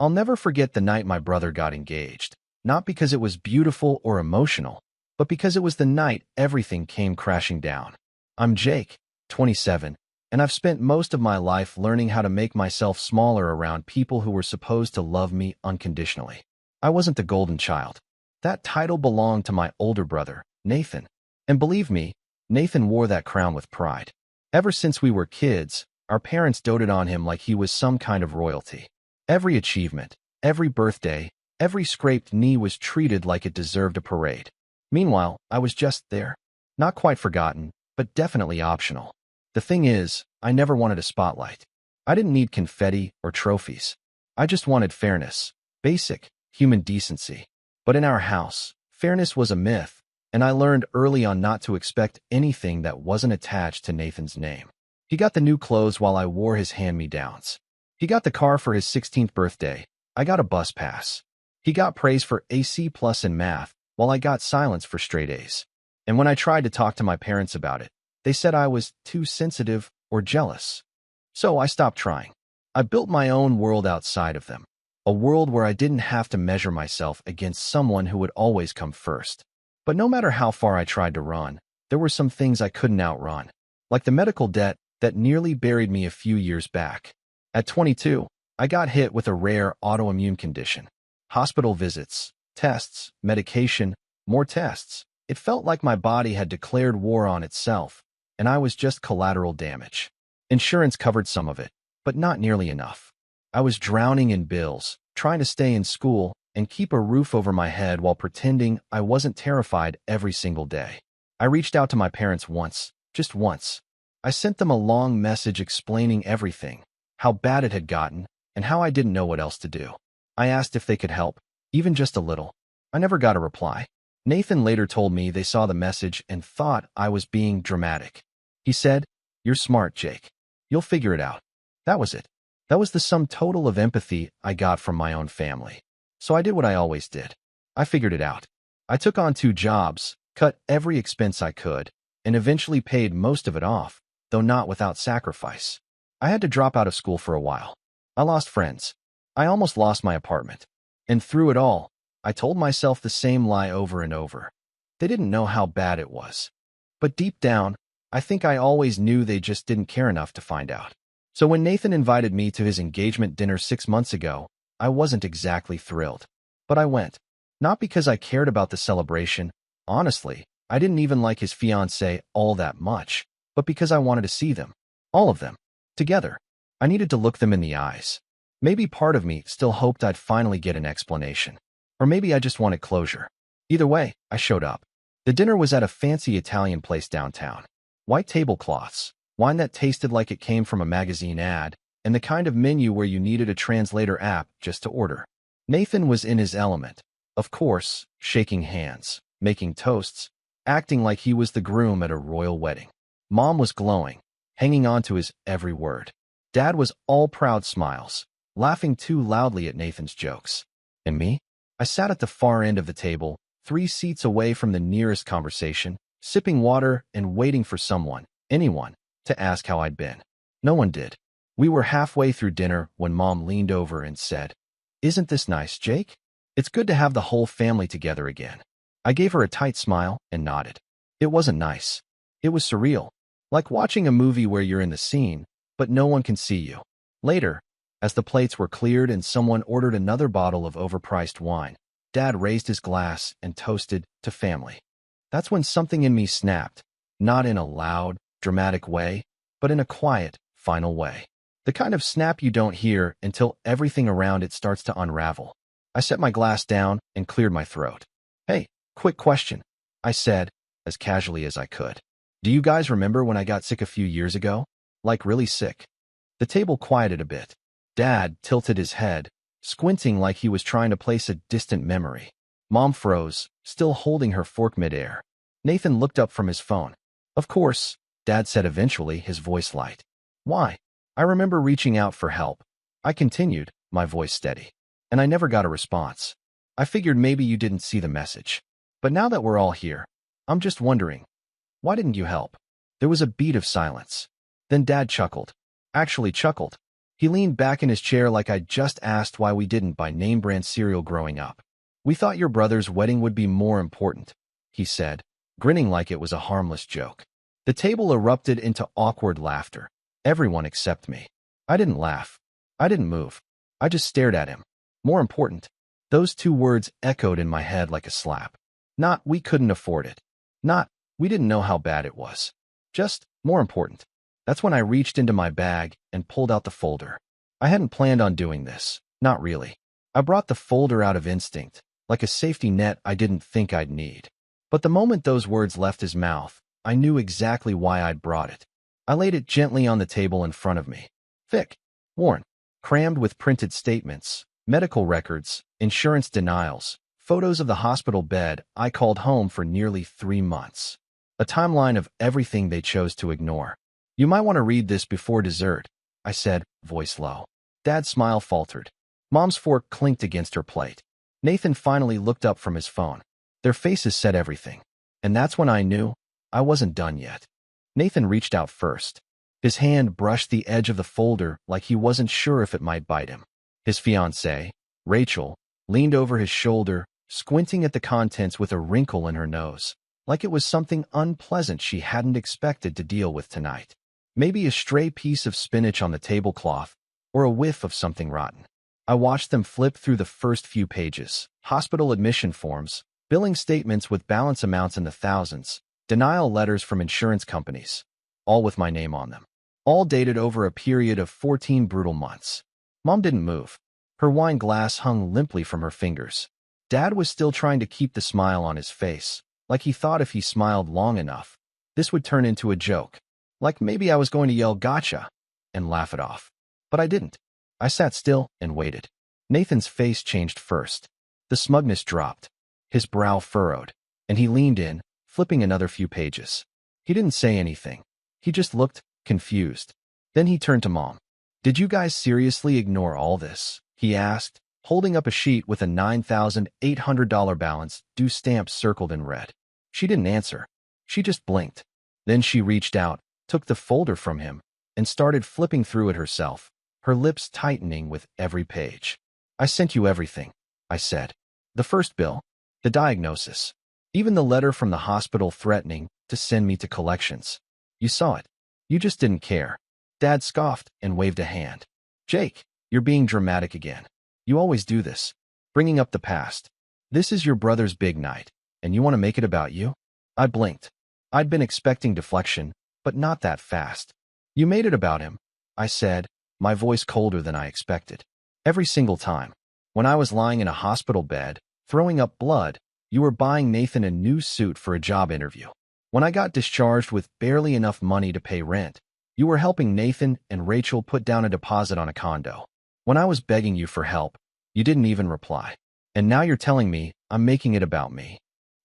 I'll never forget the night my brother got engaged, not because it was beautiful or emotional, but because it was the night everything came crashing down. I'm Jake, 27, and I've spent most of my life learning how to make myself smaller around people who were supposed to love me unconditionally. I wasn't the golden child. That title belonged to my older brother, Nathan. And believe me, Nathan wore that crown with pride. Ever since we were kids, our parents doted on him like he was some kind of royalty. Every achievement, every birthday, every scraped knee was treated like it deserved a parade. Meanwhile, I was just there. Not quite forgotten, but definitely optional. The thing is, I never wanted a spotlight. I didn't need confetti or trophies. I just wanted fairness, basic human decency. But in our house, fairness was a myth, and I learned early on not to expect anything that wasn't attached to Nathan's name. He got the new clothes while I wore his hand-me-downs. He got the car for his 16th birthday. I got a bus pass. He got praise for AC+ in math, while I got silence for straight A's. And when I tried to talk to my parents about it, they said I was too sensitive or jealous. So I stopped trying. I built my own world outside of them, a world where I didn't have to measure myself against someone who would always come first. But no matter how far I tried to run, there were some things I couldn't outrun, like the medical debt that nearly buried me a few years back. At 22, I got hit with a rare autoimmune condition. Hospital visits, tests, medication, more tests. It felt like my body had declared war on itself, and I was just collateral damage. Insurance covered some of it, but not nearly enough. I was drowning in bills, trying to stay in school and keep a roof over my head while pretending I wasn't terrified every single day. I reached out to my parents once, just once. I sent them a long message explaining everything, how bad it had gotten, and how I didn't know what else to do. I asked if they could help, even just a little. I never got a reply. Nathan later told me they saw the message and thought I was being dramatic. He said, "You're smart, Jake. You'll figure it out." That was it. That was the sum total of empathy I got from my own family. So I did what I always did. I figured it out. I took on 2 jobs, cut every expense I could, and eventually paid most of it off, though not without sacrifice. I had to drop out of school for a while. I lost friends. I almost lost my apartment. And through it all, I told myself the same lie over and over. They didn't know how bad it was. But deep down, I think I always knew they just didn't care enough to find out. So when Nathan invited me to his engagement dinner 6 months ago, I wasn't exactly thrilled. But I went. Not because I cared about the celebration. Honestly, I didn't even like his fiancée all that much, but because I wanted to see them. All of them. Together. I needed to look them in the eyes. Maybe part of me still hoped I'd finally get an explanation. Or maybe I just wanted closure. Either way, I showed up. The dinner was at a fancy Italian place downtown. White tablecloths, wine that tasted like it came from a magazine ad, and the kind of menu where you needed a translator app just to order. Nathan was in his element, of course, shaking hands, making toasts, acting like he was the groom at a royal wedding. Mom was glowing, hanging on to his every word. Dad was all proud smiles, laughing too loudly at Nathan's jokes. And me? I sat at the far end of the table, 3 seats away from the nearest conversation, sipping water and waiting for someone, anyone, to ask how I'd been. No one did. We were halfway through dinner when Mom leaned over and said, "Isn't this nice, Jake? It's good to have the whole family together again." I gave her a tight smile and nodded. It wasn't nice. It was surreal, like watching a movie where you're in the scene, but no one can see you. Later, as the plates were cleared and someone ordered another bottle of overpriced wine, Dad raised his glass and toasted to family. That's when something in me snapped, not in a loud, dramatic way, but in a quiet, final way. The kind of snap you don't hear until everything around it starts to unravel. I set my glass down and cleared my throat. "Hey, quick question," I said, as casually as I could. "Do you guys remember when I got sick a few years ago? Like really sick?" The table quieted a bit. Dad tilted his head, squinting like he was trying to place a distant memory. Mom froze, still holding her fork midair. Nathan looked up from his phone. "Of course," Dad said eventually, his voice light. "Why?" I remember reaching out for help. I continued, my voice steady. And I never got a response. I figured maybe you didn't see the message. But now that we're all here, I'm just wondering, why didn't you help? There was a beat of silence. Then Dad chuckled. Actually chuckled. He leaned back in his chair like I'd just asked why we didn't buy name-brand cereal growing up. "We thought your brother's wedding would be more important," he said, grinning like it was a harmless joke. The table erupted into awkward laughter. Everyone except me. I didn't laugh. I didn't move. I just stared at him. More important. Those two words echoed in my head like a slap. Not, "we couldn't afford it." Not, "we didn't know how bad it was." Just, more important. That's when I reached into my bag and pulled out the folder. I hadn't planned on doing this. Not really. I brought the folder out of instinct, like a safety net I didn't think I'd need. But the moment those words left his mouth, I knew exactly why I'd brought it. I laid it gently on the table in front of me. Thick, worn, crammed with printed statements, medical records, insurance denials, photos of the hospital bed I called home for nearly 3 months. A timeline of everything they chose to ignore. "You might want to read this before dessert," I said, voice low. Dad's smile faltered. Mom's fork clinked against her plate. Nathan finally looked up from his phone. Their faces said everything. And that's when I knew I wasn't done yet. Nathan reached out first. His hand brushed the edge of the folder like he wasn't sure if it might bite him. His fiancée, Rachel, leaned over his shoulder, squinting at the contents with a wrinkle in her nose, like it was something unpleasant she hadn't expected to deal with tonight. Maybe a stray piece of spinach on the tablecloth, or a whiff of something rotten. I watched them flip through the first few pages. Hospital admission forms, billing statements with balance amounts in the thousands, denial letters from insurance companies, all with my name on them. All dated over a period of 14 brutal months. Mom didn't move. Her wine glass hung limply from her fingers. Dad was still trying to keep the smile on his face, like he thought if he smiled long enough, this would turn into a joke. Like maybe I was going to yell "gotcha" and laugh it off. But I didn't. I sat still and waited. Nathan's face changed first. The smugness dropped. His brow furrowed, and he leaned in, flipping another few pages. He didn't say anything. He just looked confused. Then he turned to Mom. "Did you guys seriously ignore all this?" he asked, holding up a sheet with a $9,800 balance, due stamps circled in red. She didn't answer. She just blinked. Then she reached out, took the folder from him, and started flipping through it herself, her lips tightening with every page. "I sent you everything," I said. "The first bill, the diagnosis, even the letter from the hospital threatening to send me to collections. You saw it. You just didn't care." Dad scoffed and waved a hand. "Jake, you're being dramatic again. You always do this, bringing up the past. This is your brother's big night, and you want to make it about you?" I blinked. I'd been expecting deflection, but not that fast. "You made it about him," I said, my voice colder than I expected. "Every single time. When I was lying in a hospital bed, throwing up blood, you were buying Nathan a new suit for a job interview. When I got discharged with barely enough money to pay rent, you were helping Nathan and Rachel put down a deposit on a condo. When I was begging you for help, you didn't even reply. And now you're telling me I'm making it about me.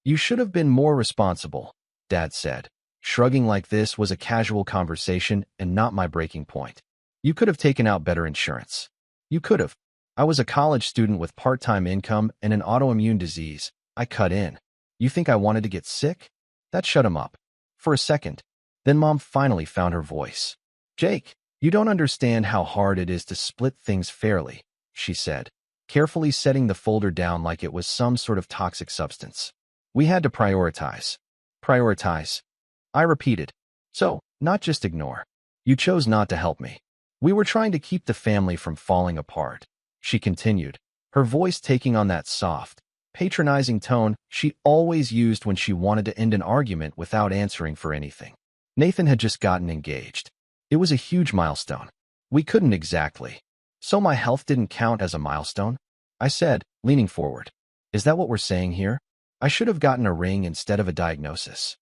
You should have been more responsible," Dad said, shrugging like this was a casual conversation and not my breaking point. "You could have taken out better insurance. You could have. I was a college student with part-time income and an autoimmune disease. I cut in. You think I wanted to get sick?" That shut him up. For a second. Then Mom finally found her voice. "Jake, you don't understand how hard it is to split things fairly," she said, carefully setting the folder down like it was some sort of toxic substance. "We had to prioritize." "Prioritize," I repeated. "So, not just ignore. You chose not to help me. We were trying to keep the family from falling apart," she continued, her voice taking on that soft, patronizing tone she always used when she wanted to end an argument without answering for anything. Nathan had just gotten engaged. It was a huge milestone. We couldn't exactly. "So my health didn't count as a milestone?" I said, leaning forward. "Is that what we're saying here? I should have gotten a ring instead of a diagnosis."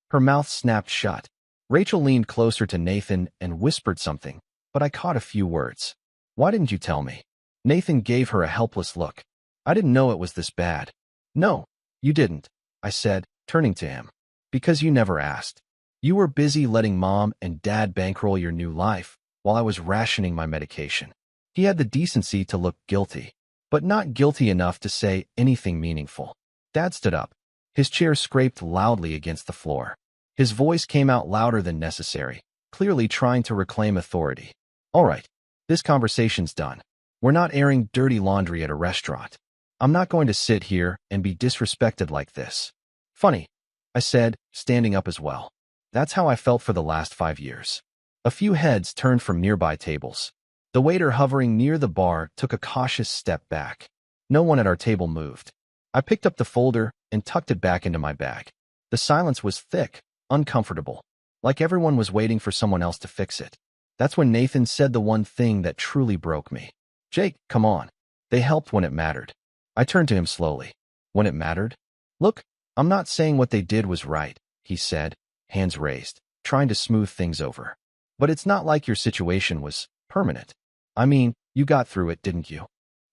Her mouth snapped shut. Rachel leaned closer to Nathan and whispered something, but I caught a few words. "Why didn't you tell me?" Nathan gave her a helpless look. "I didn't know it was this bad." "No, you didn't," I said, turning to him. "Because you never asked. You were busy letting Mom and Dad bankroll your new life while I was rationing my medication." He had the decency to look guilty, but not guilty enough to say anything meaningful. Dad stood up. His chair scraped loudly against the floor. His voice came out louder than necessary, clearly trying to reclaim authority. "All right. This conversation's done. We're not airing dirty laundry at a restaurant. I'm not going to sit here and be disrespected like this. Funny, I said, standing up as well. That's how I felt for the last 5 years. A few heads turned from nearby tables. The waiter hovering near the bar took a cautious step back. No one at our table moved. I picked up the folder and tucked it back into my bag. The silence was thick, uncomfortable, like everyone was waiting for someone else to fix it. That's when Nathan said the one thing that truly broke me. Jake, come on. They helped when it mattered. I turned to him slowly. When it mattered? Look, I'm not saying what they did was right, he said, hands raised, trying to smooth things over. But it's not like your situation was permanent. I mean, you got through it, didn't you?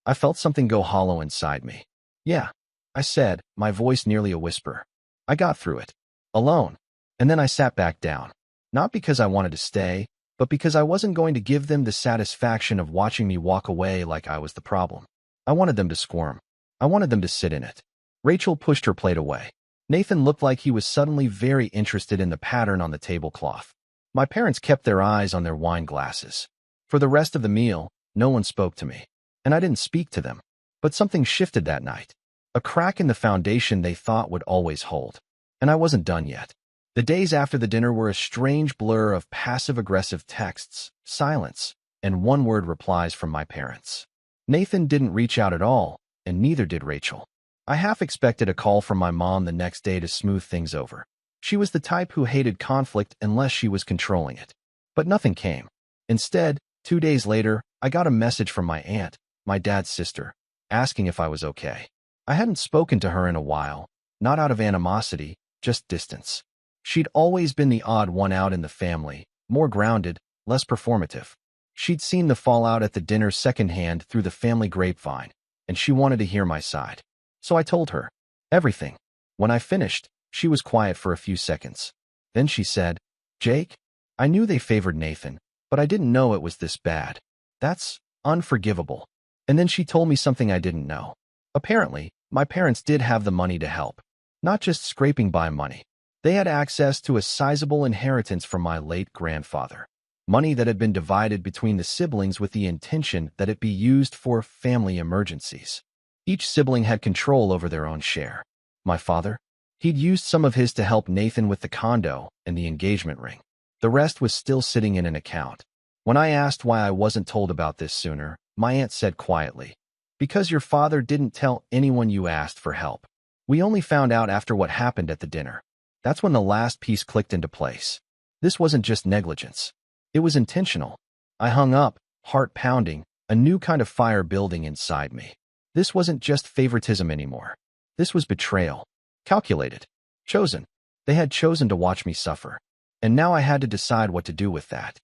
I felt something go hollow inside me. Yeah, I said, my voice nearly a whisper. I got through it. Alone. And then I sat back down. Not because I wanted to stay, but because I wasn't going to give them the satisfaction of watching me walk away like I was the problem. I wanted them to squirm. I wanted them to sit in it. Rachel pushed her plate away. Nathan looked like he was suddenly very interested in the pattern on the tablecloth. My parents kept their eyes on their wine glasses. For the rest of the meal, no one spoke to me. And I didn't speak to them. But something shifted that night. A crack in the foundation they thought would always hold. And I wasn't done yet. The days after the dinner were a strange blur of passive-aggressive texts, silence, and one-word replies from my parents. Nathan didn't reach out at all, and neither did Rachel. I half expected a call from my mom the next day to smooth things over. She was the type who hated conflict unless she was controlling it. But nothing came. Instead, 2 days later, I got a message from my aunt, my dad's sister, asking if I was okay. I hadn't spoken to her in a while, not out of animosity, just distance. She'd always been the odd one out in the family, more grounded, less performative. She'd seen the fallout at the dinner secondhand through the family grapevine, and she wanted to hear my side. So I told her everything. When I finished, she was quiet for a few seconds. Then she said, Jake, I knew they favored Nathan, but I didn't know it was this bad. That's unforgivable. And then she told me something I didn't know. Apparently, my parents did have the money to help. Not just scraping by money. They had access to a sizable inheritance from my late grandfather. Money that had been divided between the siblings with the intention that it be used for family emergencies. Each sibling had control over their own share. My father? He'd used some of his to help Nathan with the condo and the engagement ring. The rest was still sitting in an account. When I asked why I wasn't told about this sooner, my aunt said quietly, because your father didn't tell anyone you asked for help. We only found out after what happened at the dinner. That's when the last piece clicked into place. This wasn't just negligence. It was intentional. I hung up, heart pounding, a new kind of fire building inside me. This wasn't just favoritism anymore. This was betrayal. Calculated. Chosen. They had chosen to watch me suffer. And now I had to decide what to do with that.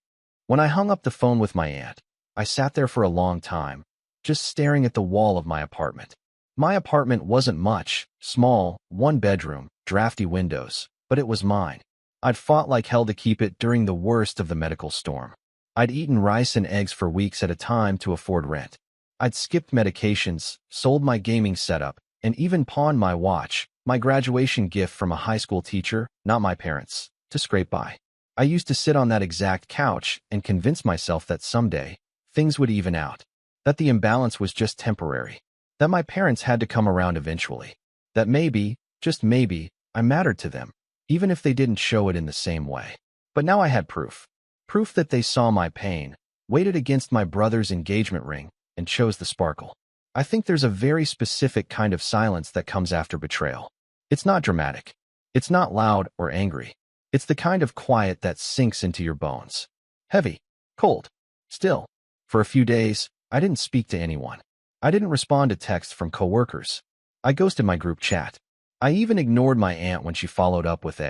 When I hung up the phone with my aunt, I sat there for a long time, just staring at the wall of my apartment. My apartment wasn't much, small, 1 bedroom, drafty windows, but it was mine. I'd fought like hell to keep it during the worst of the medical storm. I'd eaten rice and eggs for weeks at a time to afford rent. I'd skipped medications, sold my gaming setup, and even pawned my watch, my graduation gift from a high school teacher, not my parents, to scrape by. I used to sit on that exact couch and convince myself that someday, things would even out. That the imbalance was just temporary. That my parents had to come around eventually. That maybe, just maybe, I mattered to them, even if they didn't show it in the same way. But now I had proof. Proof that they saw my pain, weighed it against my brother's engagement ring, and chose the sparkle. I think there's a very specific kind of silence that comes after betrayal. It's not dramatic. It's not loud or angry. It's the kind of quiet that sinks into your bones. Heavy, cold, still. For a few days, I didn't speak to anyone. I didn't respond to texts from coworkers. I ghosted my group chat. I even ignored my aunt when she followed up with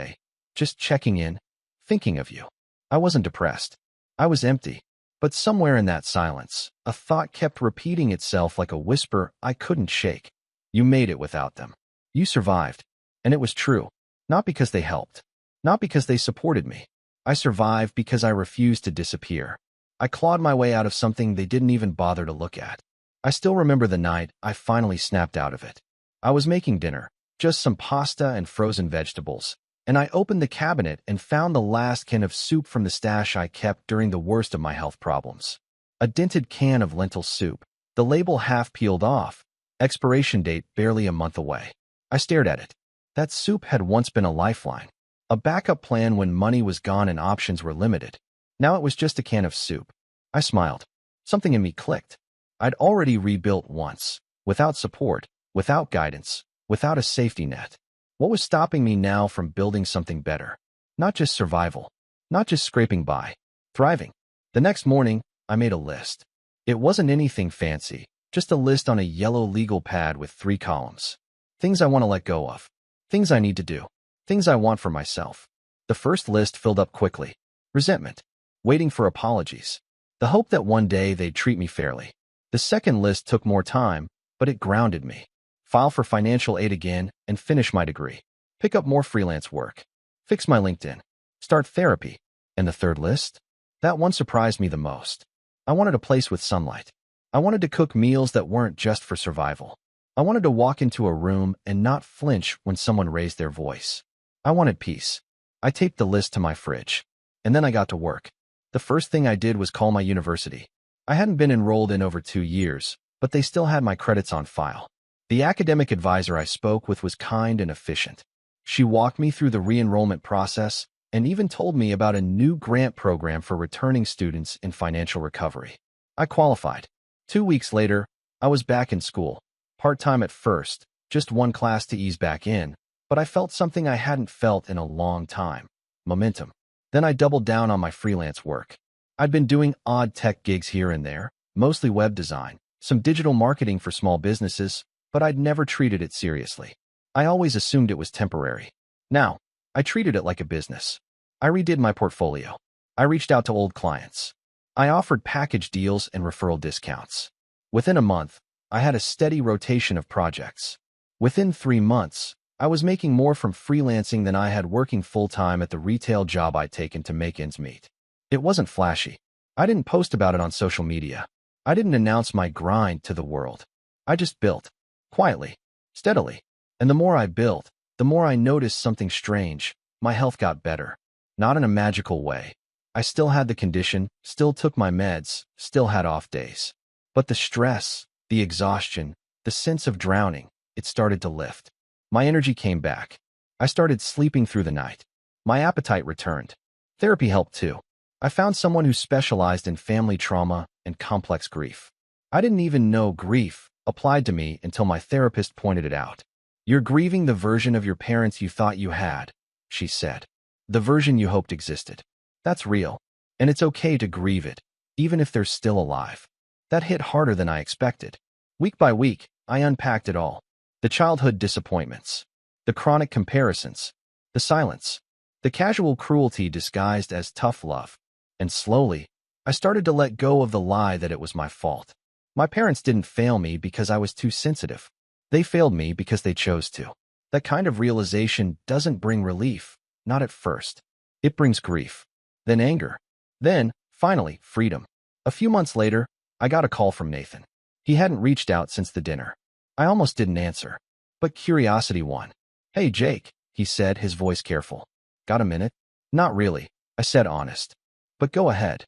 just checking in, thinking of you. I wasn't depressed. I was empty. But somewhere in that silence, a thought kept repeating itself like a whisper I couldn't shake. You made it without them. You survived. And it was true. Not because they helped. Not because they supported me. I survived because I refused to disappear. I clawed my way out of something they didn't even bother to look at. I still remember the night I finally snapped out of it. I was making dinner, just some pasta and frozen vegetables, and I opened the cabinet and found the last can of soup from the stash I kept during the worst of my health problems. A dented can of lentil soup, the label half peeled off, expiration date barely a month away. I stared at it. That soup had once been a lifeline, a backup plan when money was gone and options were limited. Now it was just a can of soup. I smiled. Something in me clicked. I'd already rebuilt once, without support, without guidance, without a safety net. What was stopping me now from building something better? Not just survival, not just scraping by, thriving. The next morning, I made a list. It wasn't anything fancy, just a list on a yellow legal pad with 3 columns. Things I want to let go of. Things I need to do. Things I want for myself. The first list filled up quickly. Resentment. Waiting for apologies. The hope that one day they'd treat me fairly. The second list took more time, but it grounded me. File for financial aid again and finish my degree. Pick up more freelance work. Fix my LinkedIn. Start therapy. And the third list? That one surprised me the most. I wanted a place with sunlight. I wanted to cook meals that weren't just for survival. I wanted to walk into a room and not flinch when someone raised their voice. I wanted peace. I taped the list to my fridge. And then I got to work. The first thing I did was call my university. I hadn't been enrolled in over 2 years, but they still had my credits on file. The academic advisor I spoke with was kind and efficient. She walked me through the re-enrollment process and even told me about a new grant program for returning students in financial recovery. I qualified. 2 weeks later, I was back in school. Part-time at first, just one class to ease back in, but I felt something I hadn't felt in a long time. Momentum. Then I doubled down on my freelance work. I'd been doing odd tech gigs here and there, mostly web design, some digital marketing for small businesses, but I'd never treated it seriously. I always assumed it was temporary. Now, I treated it like a business. I redid my portfolio. I reached out to old clients. I offered package deals and referral discounts. Within a month, I had a steady rotation of projects. Within 3 months, I was making more from freelancing than I had working full-time at the retail job I'd taken to make ends meet. It wasn't flashy. I didn't post about it on social media. I didn't announce my grind to the world. I just built. Quietly. Steadily. And the more I built, the more I noticed something strange. My health got better. Not in a magical way. I still had the condition, still took my meds, still had off days. But the stress, the exhaustion, the sense of drowning, it started to lift. My energy came back. I started sleeping through the night. My appetite returned. Therapy helped too. I found someone who specialized in family trauma and complex grief. I didn't even know grief applied to me until my therapist pointed it out. You're grieving the version of your parents you thought you had, she said. The version you hoped existed. That's real. And it's okay to grieve it, even if they're still alive. That hit harder than I expected. Week by week, I unpacked it all. The childhood disappointments. The chronic comparisons. The silence. The casual cruelty disguised as tough love. And slowly, I started to let go of the lie that it was my fault. My parents didn't fail me because I was too sensitive. They failed me because they chose to. That kind of realization doesn't bring relief, not at first. It brings grief. Then anger. Then, finally, freedom. A few months later, I got a call from Nathan. He hadn't reached out since the dinner. I almost didn't answer. But curiosity won. Hey, Jake, he said, his voice careful. Got a minute? Not really, I said honest. But go ahead.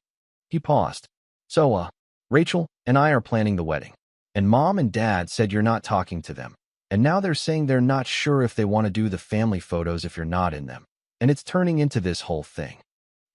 He paused. So, Rachel and I are planning the wedding. And Mom and Dad said you're not talking to them. And now they're saying they're not sure if they want to do the family photos if you're not in them. And it's turning into this whole thing.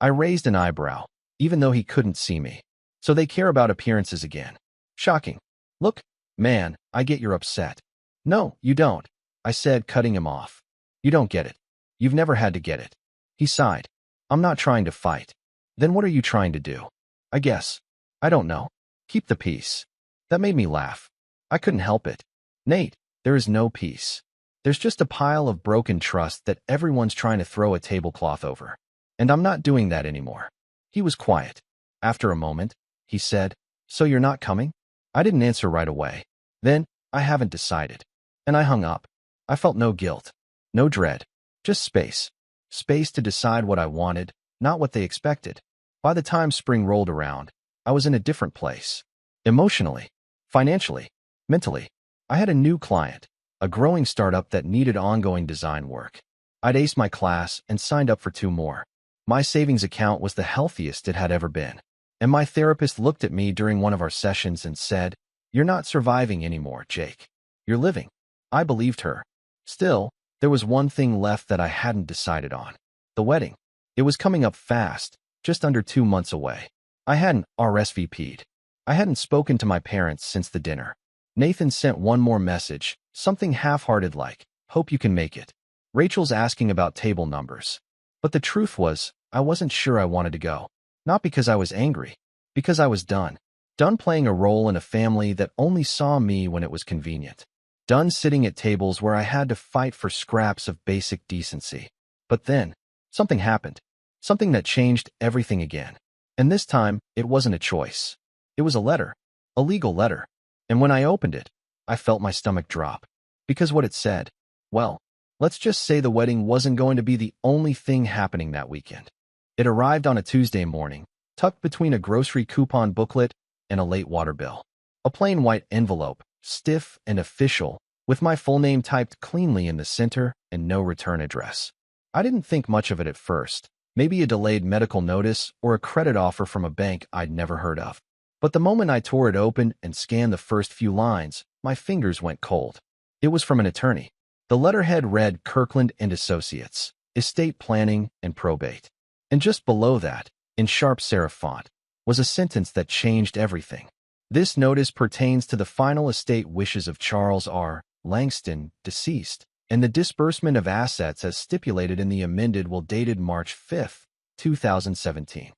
I raised an eyebrow, even though he couldn't see me. So they care about appearances again. Shocking. Look, man, I get you're upset. No, you don't, I said, cutting him off. You don't get it. You've never had to get it. He sighed. I'm not trying to fight. Then what are you trying to do? I guess. I don't know. Keep the peace. That made me laugh. I couldn't help it. Nate, there is no peace. There's just a pile of broken trust that everyone's trying to throw a tablecloth over. And I'm not doing that anymore. He was quiet. After a moment, he said, So you're not coming? I didn't answer right away. Then, I haven't decided. And I hung up. I felt no guilt. No dread. Just space. Space to decide what I wanted, not what they expected. By the time spring rolled around, I was in a different place. Emotionally, financially, mentally. I had a new client, a growing startup that needed ongoing design work. I'd aced my class and signed up for 2 more. My savings account was the healthiest it had ever been. And my therapist looked at me during one of our sessions and said, "You're not surviving anymore, Jake. You're living." I believed her. Still, there was one thing left that I hadn't decided on. The wedding. It was coming up fast, just under 2 months away. I hadn't RSVP'd. I hadn't spoken to my parents since the dinner. Nathan sent one more message, something half-hearted like, "Hope you can make it. Rachel's asking about table numbers." But the truth was, I wasn't sure I wanted to go. Not because I was angry, because I was done. Done playing a role in a family that only saw me when it was convenient. Done sitting at tables where I had to fight for scraps of basic decency. But then, something happened. Something that changed everything again. And this time, it wasn't a choice. It was a letter. A legal letter. And when I opened it, I felt my stomach drop. Because what it said, well, let's just say the wedding wasn't going to be the only thing happening that weekend. It arrived on a Tuesday morning, tucked between a grocery coupon booklet and a late water bill. A plain white envelope, stiff and official, with my full name typed cleanly in the center and no return address. I didn't think much of it at first. Maybe a delayed medical notice or a credit offer from a bank I'd never heard of. But the moment I tore it open and scanned the first few lines, my fingers went cold. It was from an attorney. The letterhead read Kirkland & Associates, Estate Planning and Probate. And just below that, in sharp serif font, was a sentence that changed everything. This notice pertains to the final estate wishes of Charles R. Langston, deceased, and the disbursement of assets as stipulated in the amended will dated March 5, 2017.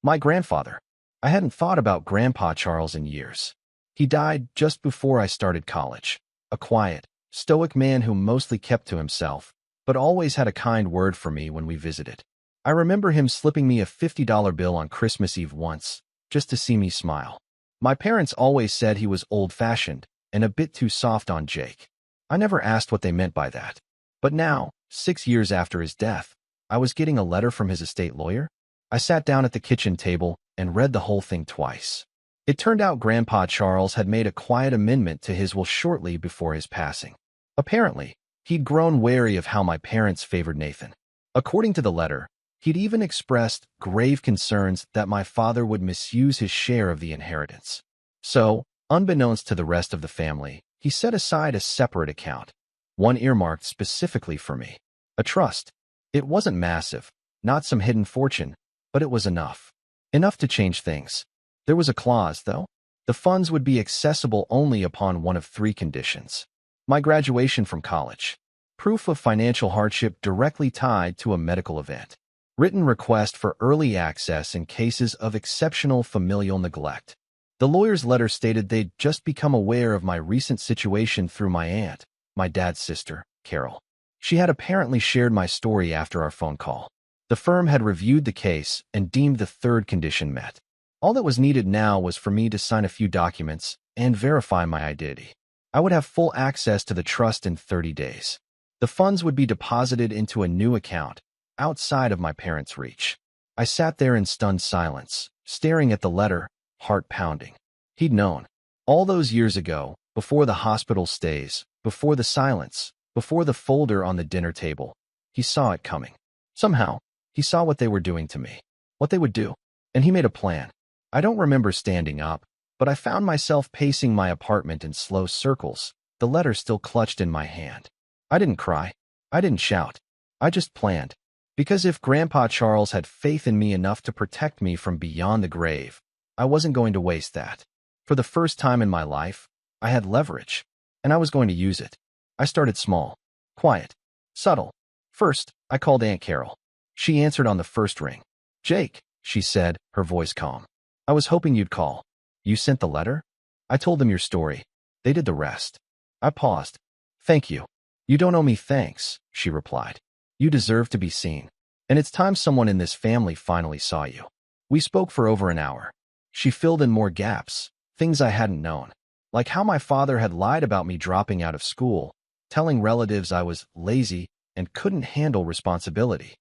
My grandfather. I hadn't thought about Grandpa Charles in years. He died just before I started college. A quiet, stoic man who mostly kept to himself, but always had a kind word for me when we visited. I remember him slipping me a $50 bill on Christmas Eve once, just to see me smile. My parents always said he was old-fashioned and a bit too soft on Jake. I never asked what they meant by that. But now, 6 years after his death, I was getting a letter from his estate lawyer. I sat down at the kitchen table and read the whole thing twice. It turned out Grandpa Charles had made a quiet amendment to his will shortly before his passing. Apparently, he'd grown wary of how my parents favored Nathan. According to the letter, he'd even expressed grave concerns that my father would misuse his share of the inheritance. So, unbeknownst to the rest of the family, he set aside a separate account, one earmarked specifically for me. A trust. It wasn't massive, not some hidden fortune, but it was enough. Enough to change things. There was a clause, though. The funds would be accessible only upon one of 3 conditions. My graduation from college. Proof of financial hardship directly tied to a medical event. Written request for early access in cases of exceptional familial neglect. The lawyer's letter stated they'd just become aware of my recent situation through my aunt, my dad's sister, Carol. She had apparently shared my story after our phone call. The firm had reviewed the case and deemed the 3rd condition met. All that was needed now was for me to sign a few documents and verify my identity. I would have full access to the trust in 30 days. The funds would be deposited into a new account, outside of my parents' reach. I sat there in stunned silence, staring at the letter, heart pounding. He'd known. All those years ago, before the hospital stays, before the silence, before the folder on the dinner table, he saw it coming. Somehow, he saw what they were doing to me, what they would do, and he made a plan. I don't remember standing up, but I found myself pacing my apartment in slow circles, the letter still clutched in my hand. I didn't cry. I didn't shout. I just planned. Because if Grandpa Charles had faith in me enough to protect me from beyond the grave, I wasn't going to waste that. For the first time in my life, I had leverage, and I was going to use it. I started small, quiet, subtle. First, I called Aunt Carol. She answered on the first ring. "Jake," she said, her voice calm. "I was hoping you'd call. You sent the letter?" I told them your story. They did the rest. I paused. "Thank you." "You don't owe me thanks," she replied. "You deserve to be seen. And it's time someone in this family finally saw you." We spoke for over an hour. She filled in more gaps, things I hadn't known, like how my father had lied about me dropping out of school, telling relatives I was lazy and couldn't handle responsibility,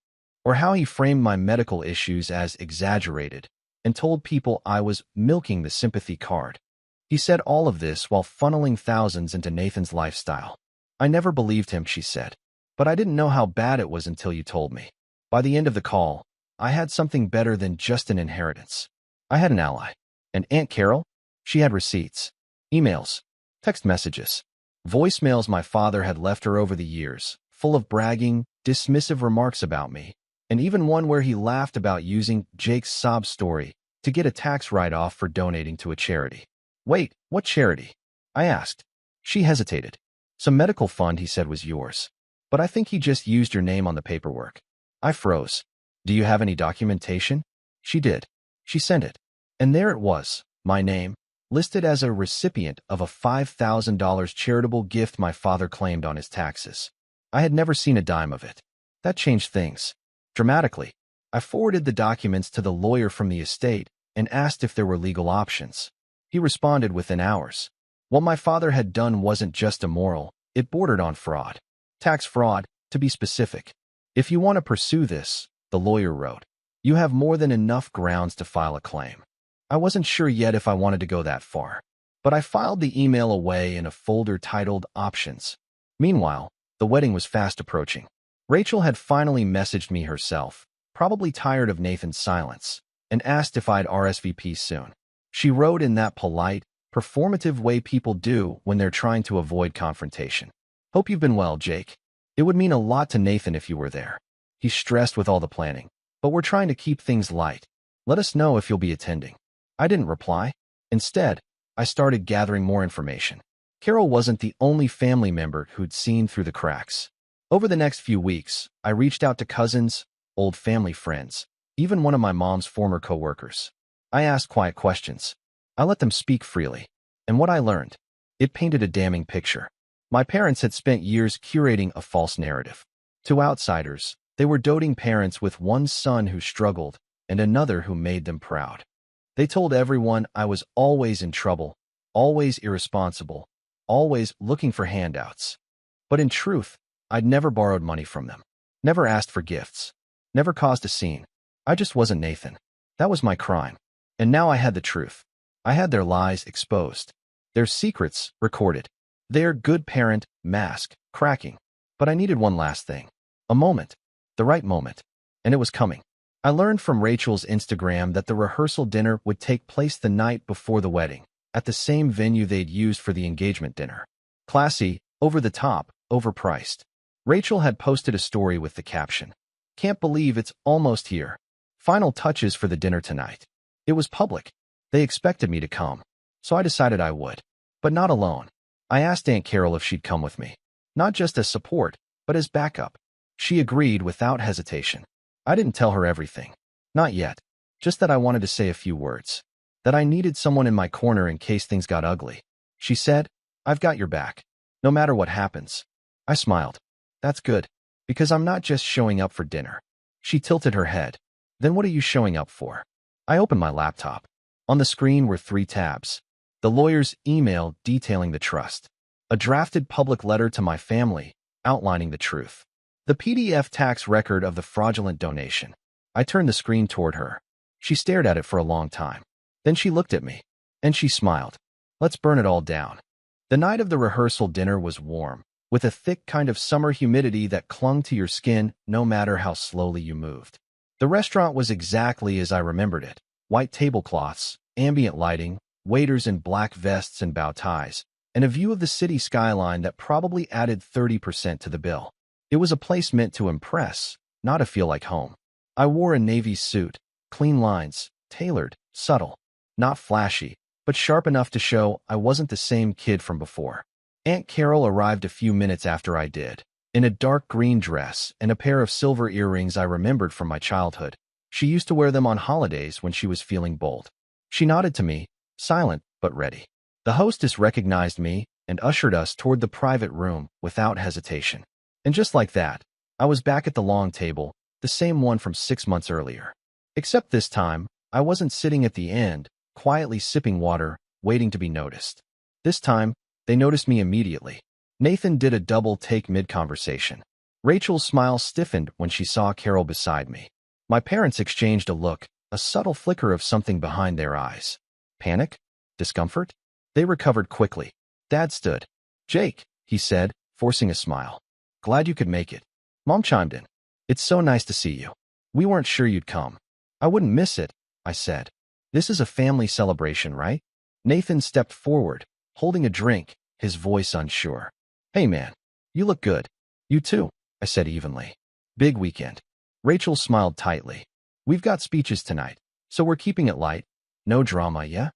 or how he framed my medical issues as exaggerated and told people I was milking the sympathy card. He said all of this while funneling thousands into Nathan's lifestyle. "I never believed him," she said, "but I didn't know how bad it was until you told me." By the end of the call, I had something better than just an inheritance. I had an ally. And Aunt Carol? She had receipts, emails, text messages, voicemails my father had left her over the years, full of bragging, dismissive remarks about me, and even one where he laughed about using Jake's sob story to get a tax write-off for donating to a charity. Wait, what charity? I asked. She hesitated. Some medical fund he said was yours. But I think he just used your name on the paperwork. I froze. Do you have any documentation? She did. She sent it. And there it was, my name, listed as a recipient of a $5,000 charitable gift my father claimed on his taxes. I had never seen a dime of it. That changed things. Dramatically, I forwarded the documents to the lawyer from the estate and asked if there were legal options. He responded within hours. What my father had done wasn't just immoral, it bordered on fraud. Tax fraud, to be specific. If you want to pursue this, the lawyer wrote, you have more than enough grounds to file a claim. I wasn't sure yet if I wanted to go that far, but I filed the email away in a folder titled Options. Meanwhile, the wedding was fast approaching. Rachel had finally messaged me herself, probably tired of Nathan's silence, and asked if I'd RSVP soon. She wrote in that polite, performative way people do when they're trying to avoid confrontation. Hope you've been well, Jake. It would mean a lot to Nathan if you were there. He's stressed with all the planning, but we're trying to keep things light. Let us know if you'll be attending. I didn't reply. Instead, I started gathering more information. Carol wasn't the only family member who'd seen through the cracks. Over the next few weeks, I reached out to cousins, old family friends, even one of my mom's former coworkers. I asked quiet questions. I let them speak freely. And what I learned, it painted a damning picture. My parents had spent years curating a false narrative. To outsiders, they were doting parents with one son who struggled and another who made them proud. They told everyone I was always in trouble, always irresponsible, always looking for handouts. But in truth, I'd never borrowed money from them, never asked for gifts, never caused a scene. I just wasn't Nathan. That was my crime. And now I had the truth. I had their lies exposed, their secrets recorded, their good parent mask cracking. But I needed one last thing. A moment. The right moment. And it was coming. I learned from Rachel's Instagram that the rehearsal dinner would take place the night before the wedding, at the same venue they'd used for the engagement dinner. Classy, over the top, overpriced. Rachel had posted a story with the caption, "Can't believe it's almost here. Final touches for the dinner tonight." It was public. They expected me to come, so I decided I would. But not alone. I asked Aunt Carol if she'd come with me. Not just as support, but as backup. She agreed without hesitation. I didn't tell her everything. Not yet. Just that I wanted to say a few words. That I needed someone in my corner in case things got ugly. She said, "I've got your back. No matter what happens." I smiled. That's good, because I'm not just showing up for dinner. She tilted her head. Then what are you showing up for? I opened my laptop. On the screen were 3 tabs. The lawyer's email detailing the trust. A drafted public letter to my family, outlining the truth. The PDF tax record of the fraudulent donation. I turned the screen toward her. She stared at it for a long time. Then she looked at me. And she smiled. Let's burn it all down. The night of the rehearsal dinner was warm, with a thick kind of summer humidity that clung to your skin no matter how slowly you moved. The restaurant was exactly as I remembered it. White tablecloths, ambient lighting, waiters in black vests and bow ties, and a view of the city skyline that probably added 30% to the bill. It was a place meant to impress, not to feel like home. I wore a navy suit, clean lines, tailored, subtle. Not flashy, but sharp enough to show I wasn't the same kid from before. Aunt Carol arrived a few minutes after I did, in a dark green dress and a pair of silver earrings I remembered from my childhood. She used to wear them on holidays when she was feeling bold. She nodded to me, silent but ready. The hostess recognized me and ushered us toward the private room without hesitation. And just like that, I was back at the long table, the same one from 6 months earlier. Except this time, I wasn't sitting at the end, quietly sipping water, waiting to be noticed. This time, they noticed me immediately. Nathan did a double take mid-conversation. Rachel's smile stiffened when she saw Carol beside me. My parents exchanged a look, a subtle flicker of something behind their eyes. Panic? Discomfort? They recovered quickly. Dad stood. "Jake," he said, forcing a smile. "Glad you could make it." Mom chimed in. "It's so nice to see you. We weren't sure you'd come." "I wouldn't miss it," I said. This is a family celebration, right? Nathan stepped forward, holding a drink, his voice unsure. Hey man, you look good. You too, I said evenly. Big weekend. Rachel smiled tightly. We've got speeches tonight, so we're keeping it light. No drama, yeah?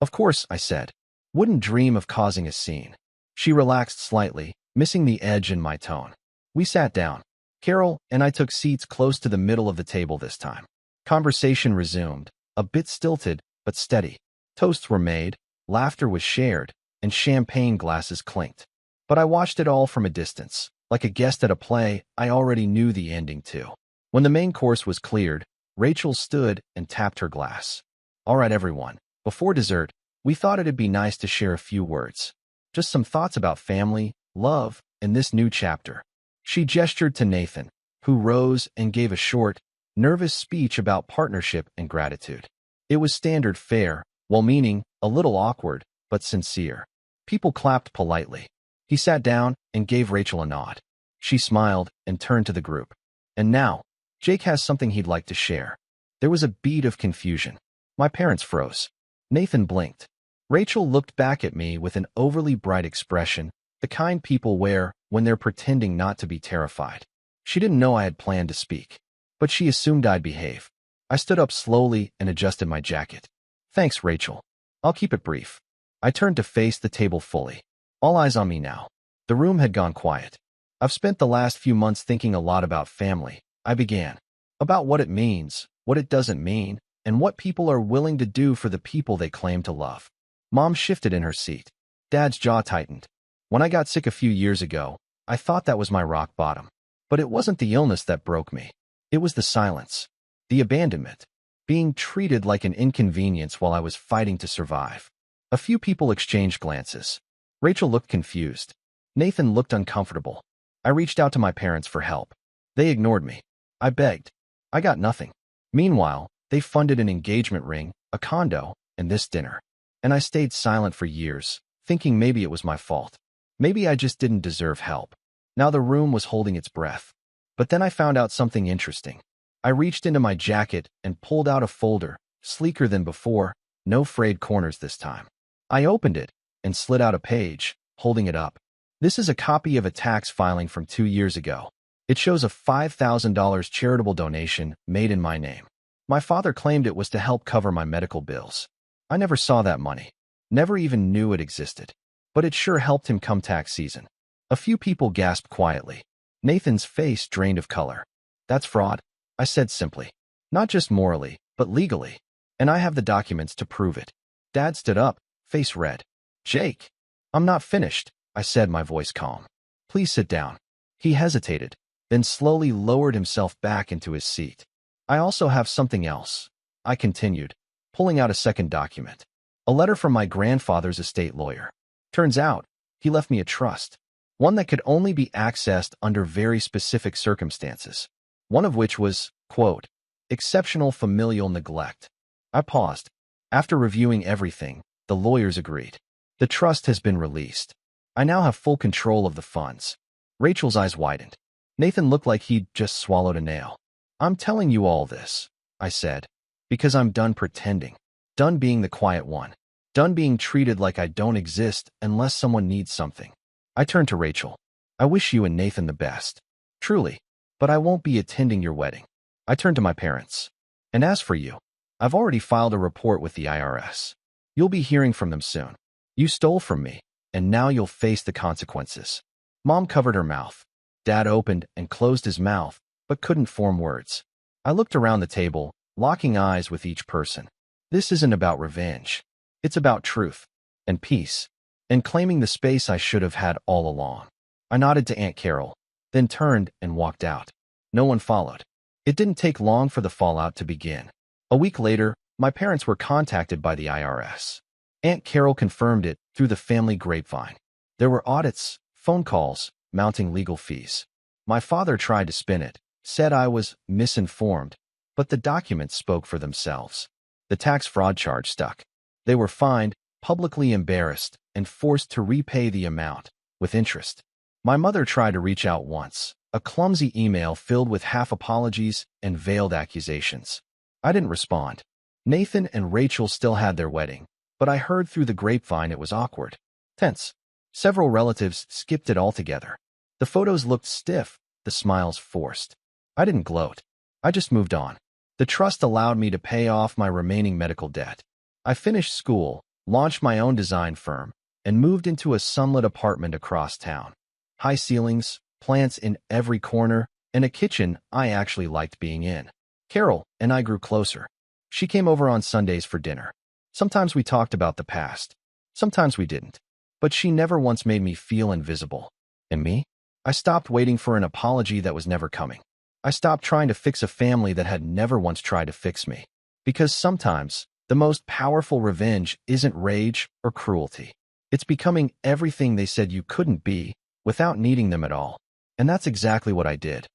Of course, I said. Wouldn't dream of causing a scene. She relaxed slightly, missing the edge in my tone. We sat down. Carol and I took seats close to the middle of the table this time. Conversation resumed, a bit stilted, but steady. Toasts were made, laughter was shared, and champagne glasses clinked. But I watched it all from a distance. Like a guest at a play, I already knew the ending too. When the main course was cleared, Rachel stood and tapped her glass. All right, everyone. Before dessert, we thought it'd be nice to share a few words. Just some thoughts about family, love, and this new chapter. She gestured to Nathan, who rose and gave a short, nervous speech about partnership and gratitude. It was standard fare, well-meaning, a little awkward, but sincere. People clapped politely. He sat down and gave Rachel a nod. She smiled and turned to the group. And now, Jake has something he'd like to share. There was a beat of confusion. My parents froze. Nathan blinked. Rachel looked back at me with an overly bright expression, the kind people wear when they're pretending not to be terrified. She didn't know I had planned to speak, but she assumed I'd behave. I stood up slowly and adjusted my jacket. Thanks, Rachel. I'll keep it brief. I turned to face the table fully. All eyes on me now. The room had gone quiet. I've spent the last few months thinking a lot about family. I began. About what it means, what it doesn't mean, and what people are willing to do for the people they claim to love. Mom shifted in her seat. Dad's jaw tightened. When I got sick a few years ago, I thought that was my rock bottom. But it wasn't the illness that broke me. It was the silence. The abandonment. Being treated like an inconvenience while I was fighting to survive. A few people exchanged glances. Rachel looked confused. Nathan looked uncomfortable. I reached out to my parents for help. They ignored me. I begged. I got nothing. Meanwhile, they funded an engagement ring, a condo, and this dinner. And I stayed silent for years, thinking maybe it was my fault. Maybe I just didn't deserve help. Now the room was holding its breath. But then I found out something interesting. I reached into my jacket and pulled out a folder, sleeker than before, no frayed corners this time. I opened it and slid out a page, holding it up. This is a copy of a tax filing from 2 years ago. It shows a $5,000 charitable donation made in my name. My father claimed it was to help cover my medical bills. I never saw that money. Never even knew it existed. But it sure helped him come tax season. A few people gasped quietly. Nathan's face drained of color. That's fraud, I said simply. Not just morally, but legally. And I have the documents to prove it. Dad stood up, face red. Jake, I'm not finished, I said, my voice calm. Please sit down. He hesitated, then slowly lowered himself back into his seat. I also have something else, I continued, pulling out a second document. A letter from my grandfather's estate lawyer. Turns out, he left me a trust. One that could only be accessed under very specific circumstances. One of which was, quote, exceptional familial neglect. I paused. After reviewing everything, the lawyers agreed. The trust has been released. I now have full control of the funds. Rachel's eyes widened. Nathan looked like he'd just swallowed a nail. I'm telling you all this, I said, because I'm done pretending. Done being the quiet one. Done being treated like I don't exist unless someone needs something. I turned to Rachel. I wish you and Nathan the best. Truly. But I won't be attending your wedding. I turned to my parents. And as for you, I've already filed a report with the IRS. You'll be hearing from them soon. You stole from me, and now you'll face the consequences. Mom covered her mouth. Dad opened and closed his mouth, but couldn't form words. I looked around the table, locking eyes with each person. This isn't about revenge. It's about truth and peace, and claiming the space I should have had all along. I nodded to Aunt Carol, then turned and walked out. No one followed. It didn't take long for the fallout to begin. A week later, my parents were contacted by the IRS. Aunt Carol confirmed it through the family grapevine. There were audits, phone calls, mounting legal fees. My father tried to spin it, said I was misinformed, but the documents spoke for themselves. The tax fraud charge stuck. They were fined, publicly embarrassed, and forced to repay the amount, with interest. My mother tried to reach out once, a clumsy email filled with half apologies and veiled accusations. I didn't respond. Nathan and Rachel still had their wedding, but I heard through the grapevine it was awkward. Tense. Several relatives skipped it altogether. The photos looked stiff, the smiles forced. I didn't gloat. I just moved on. The trust allowed me to pay off my remaining medical debt. I finished school, launched my own design firm, and moved into a sunlit apartment across town. High ceilings, plants in every corner, and a kitchen I actually liked being in. Carol and I grew closer. She came over on Sundays for dinner. Sometimes we talked about the past. Sometimes we didn't. But she never once made me feel invisible. And me? I stopped waiting for an apology that was never coming. I stopped trying to fix a family that had never once tried to fix me. Because sometimes, the most powerful revenge isn't rage or cruelty. It's becoming everything they said you couldn't be without needing them at all. And that's exactly what I did.